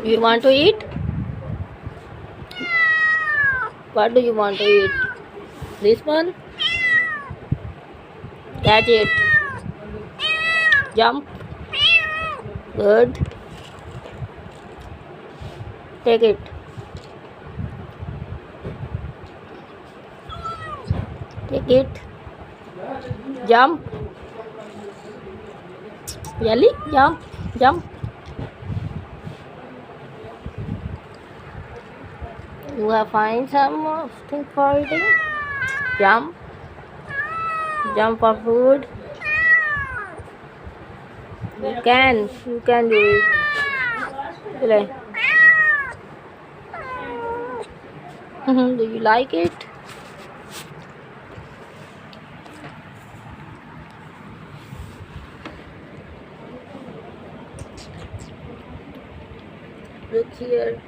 You want to eat? What do you want to eat? This one? Catch it. Jump. Good. Take it. Take it. Jump. Yali, jump. Jump. You have find some thing for eating? Jump. Jump for food. You can do it. Play. Do you like it? Look here.